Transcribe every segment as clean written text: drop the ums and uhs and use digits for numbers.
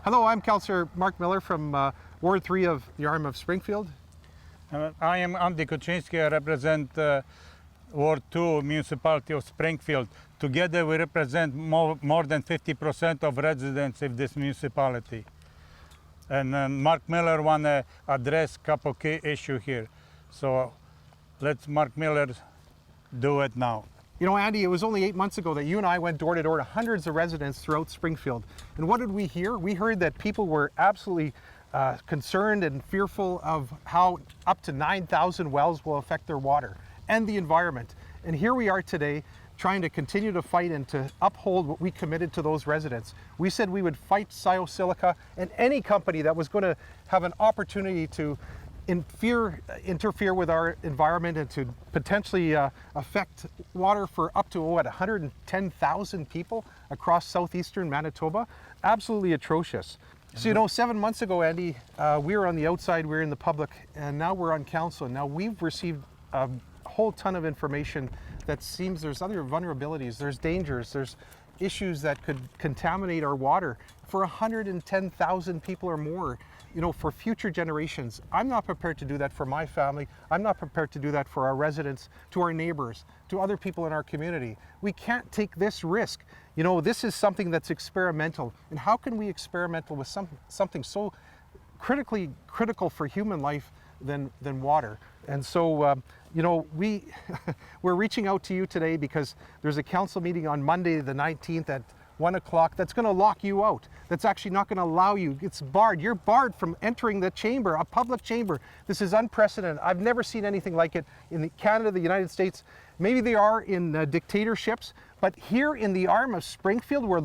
Hello, I'm Councillor Mark Miller from Ward 3 of the Arm of Springfield. I am Andy Kuczynski. I represent Ward 2 Municipality of Springfield. Together we represent more than 50% of residents of this municipality. And Mark Miller want to address a couple key issues here. So let's Mark Miller do it now. You know, Andy, it was only 8 months ago that you and I went door to door to hundreds of residents throughout Springfield. And what did we hear? We heard that people were absolutely concerned and fearful of how up to 9,000 wells will affect their water and the environment. And here we are today trying to continue to fight and to uphold what we committed to those residents. We said we would fight Silica and any company that was going to have an opportunity to interfere with our environment and to potentially affect water for up to 110,000 people across southeastern Manitoba. Absolutely atrocious. So, you know, 7 months ago, Andy, we were on the outside, we were in the public, and now we're on council. Now we've received a whole ton of information that seems there's other vulnerabilities, there's dangers, there's issues that could contaminate our water for 110,000 people or more, you know, for future generations. I'm not prepared to do that for my family. I'm not prepared to do that for our residents, to our neighbors, to other people in our community. We can't take this risk. You know, this is something that's experimental. And how can we experimental with something so critical for human life than water? And so, you know, we're reaching out to you today because there's a council meeting on Monday the 19th at 1 o'clock that's going to lock you out. That's actually not going to allow you. It's barred. You're barred from entering the chamber, a public chamber. This is unprecedented. I've never seen anything like it in Canada, the United States. Maybe they are in dictatorships, but here in the Arm of Springfield, we're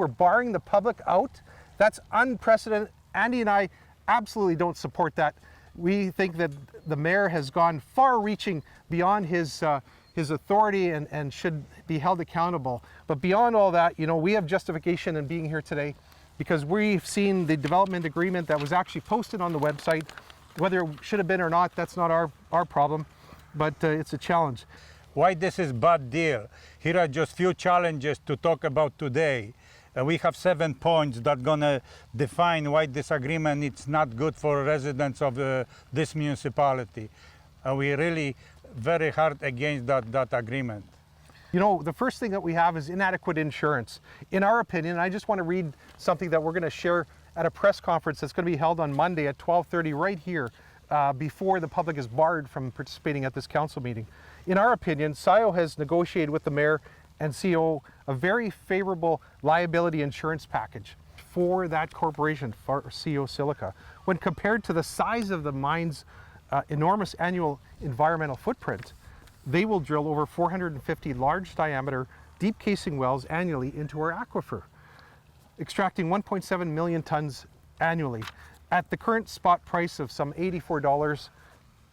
barring the public out. That's unprecedented. Andy and I absolutely don't support that. We think that the mayor has gone far-reaching beyond his authority and should be held accountable. But beyond all that, you know, we have justification in being here today because we've seen the development agreement that was actually posted on the website. Whether it should have been or not, that's not our problem, but it's a challenge. Why this is bad deal? Here are just few challenges to talk about today. We have 7 points that gonna define why this agreement is not good for residents of this municipality. We really very hard against that agreement. You know, the first thing that we have is inadequate insurance. In our opinion, I just want to read something that we're going to share at a press conference that's going to be held on Monday at 12:30 right here before the public is barred from participating at this council meeting. In our opinion, SIO has negotiated with the mayor and CO a very favorable liability insurance package for that corporation, for CO Silica. When compared to the size of the mine's enormous annual environmental footprint, they will drill over 450 large diameter deep casing wells annually into our aquifer, extracting 1.7 million tons annually. At the current spot price of some $84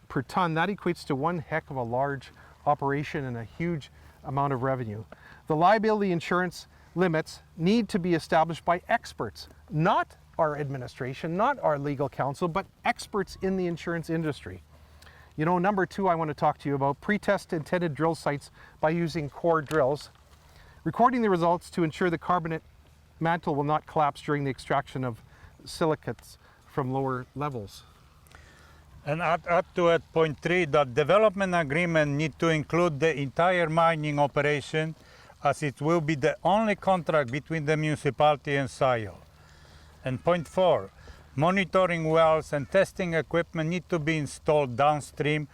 per ton, that equates to one heck of a large operation and a huge amount of revenue. The liability insurance limits need to be established by experts, not our administration, not our legal counsel, but experts in the insurance industry. You know, number 2, I want to talk to you about pre-test intended drill sites by using core drills, recording the results to ensure the carbonate mantle will not collapse during the extraction of silicates from lower levels. And up to at point 3, the development agreement need to include the entire mining operation, as it will be the only contract between the municipality and SIO. And point 4, monitoring wells and testing equipment need to be installed downstream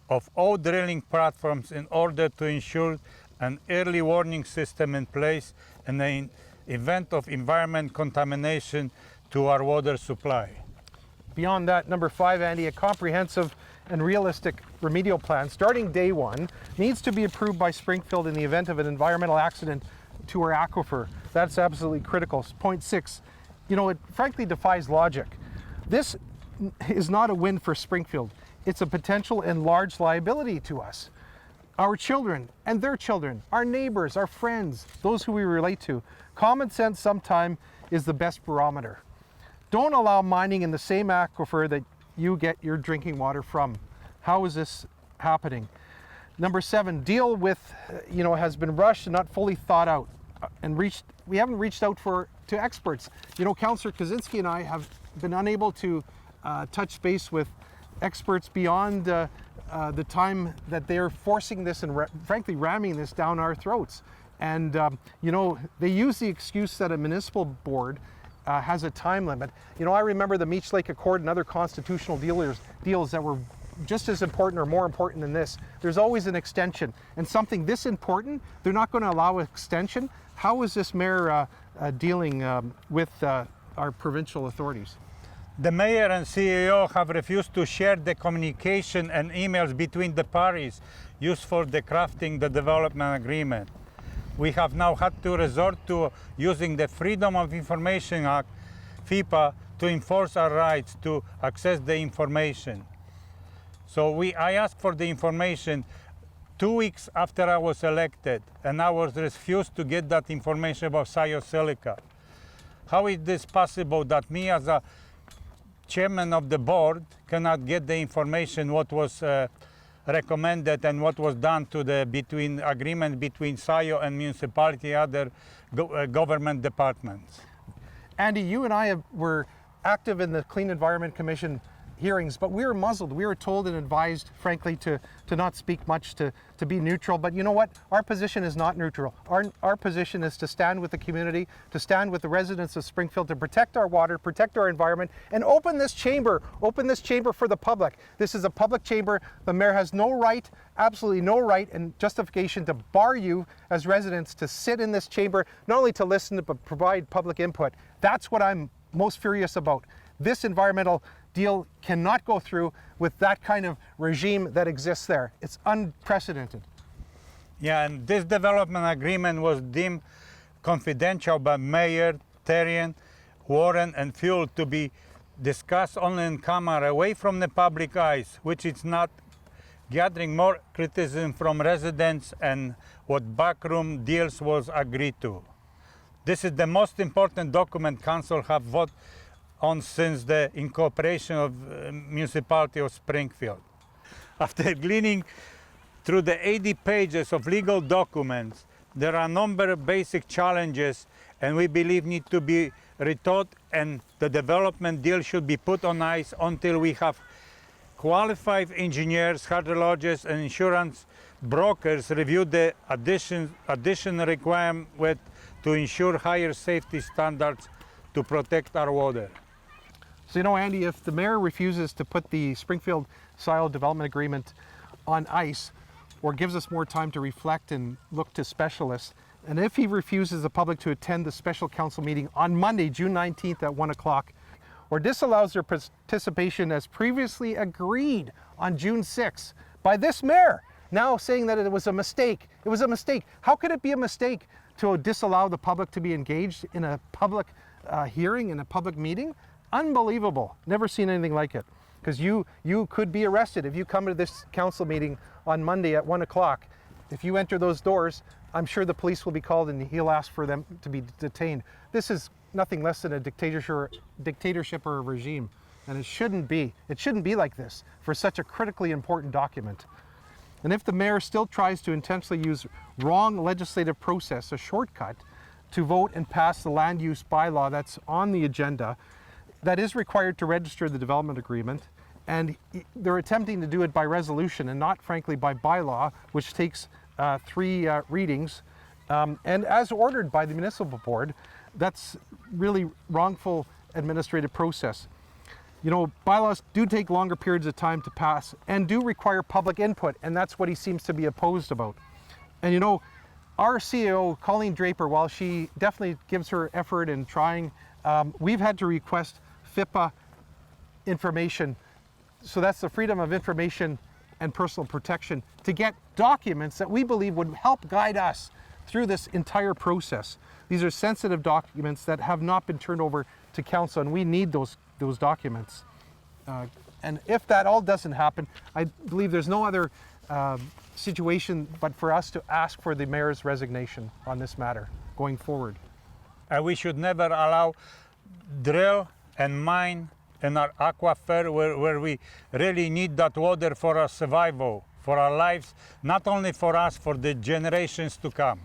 of all drilling platforms in order to ensure an early warning system in place in the event of environment contamination to our water supply. Beyond that, number 5, Andy, a comprehensive and realistic remedial plan starting day 1 needs to be approved by Springfield in the event of an environmental accident to our aquifer. That's absolutely critical. Point 6, you know, it frankly defies logic. This is not a win for Springfield. It's a potential and large liability to us. Our children and their children, our neighbors, our friends, those who we relate to. Common sense sometime is the best barometer. Don't allow mining in the same aquifer that you get your drinking water from. How is this happening? Number 7, deal with, has been rushed and not fully thought out. we haven't reached out to experts. You know, Councillor Kuczynski and I have been unable to touch base with experts beyond the time that they're forcing this and frankly ramming this down our throats. And you know, they use the excuse that a municipal board has a time limit. You know, I remember the Meech Lake Accord and other constitutional deals that were just as important or more important than this. There's always an extension, and something this important, they're not going to allow extension. How is this mayor dealing with our provincial authorities? The mayor and CEO have refused to share the communication and emails between the parties used for the crafting the development agreement. We have now had to resort to using the Freedom of Information Act, FIPA, to enforce our rights to access the information. So I asked for the information 2 weeks after I was elected, and I was refused to get that information about Silica. How is this possible that me as a chairman of the board cannot get the information what was recommended and what was done to the agreement between SAIO and municipality, other government departments? Andy, you and I were active in the Clean Environment Commission hearings, but we were muzzled. We were told and advised, frankly, to not speak much, to be neutral. But you know what? Our position is not neutral. Our position is to stand with the community, to stand with the residents of Springfield, to protect our water, protect our environment, and open this chamber for the public. This is a public chamber. The mayor has no right, absolutely no right and justification to bar you as residents to sit in this chamber, not only to listen, but provide public input. That's what I'm most furious about. This environmental deal cannot go through with that kind of regime that exists there. It's unprecedented. Yeah, and this development agreement was deemed confidential by Mayor, Terrian, Warren, and Fuel to be discussed only in camera, away from the public eyes, which is not gathering more criticism from residents and what backroom deals was agreed to. This is the most important document Council have voted on since the incorporation of municipality of Springfield. After gleaning through the 80 pages of legal documents, there are a number of basic challenges and we believe need to be rethought, and the development deal should be put on ice until we have qualified engineers, hydrologists and insurance brokers review the additional requirement to ensure higher safety standards to protect our water. So, you know, Andy, if the mayor refuses to put the Springfield SIO development agreement on ice or gives us more time to reflect and look to specialists, and if he refuses the public to attend the special council meeting on Monday, June 19th at 1 o'clock, or disallows their participation as previously agreed on June 6th by this mayor, now saying that it was a mistake. It was a mistake. How could it be a mistake to disallow the public to be engaged in a public hearing, in a public meeting? Unbelievable. Never seen anything like it. Because you could be arrested if you come to this council meeting on Monday at 1 o'clock. If you enter those doors, I'm sure the police will be called and he'll ask for them to be detained. This is nothing less than a dictatorship or a regime. And it shouldn't be. It shouldn't be like this for such a critically important document. And if the mayor still tries to intentionally use wrong legislative process, a shortcut, to vote and pass the land use bylaw that's on the agenda, that is required to register the development agreement, and they're attempting to do it by resolution and not, frankly, by bylaw, which takes 3 readings, and as ordered by the municipal board. That's really wrongful administrative process. You know, bylaws do take longer periods of time to pass and do require public input, and that's what he seems to be opposed about. And you know, our CEO, Colleen Draper, while she definitely gives her effort in trying, we've had to request FIPA information. So that's the Freedom of Information and Personal Protection, to get documents that we believe would help guide us through this entire process. These are sensitive documents that have not been turned over to council, and we need those documents. And if that all doesn't happen, I believe there's no other situation but for us to ask for the mayor's resignation on this matter going forward. We should never allow drill and mine in our aquifer where we really need that water for our survival, for our lives, not only for us, for the generations to come.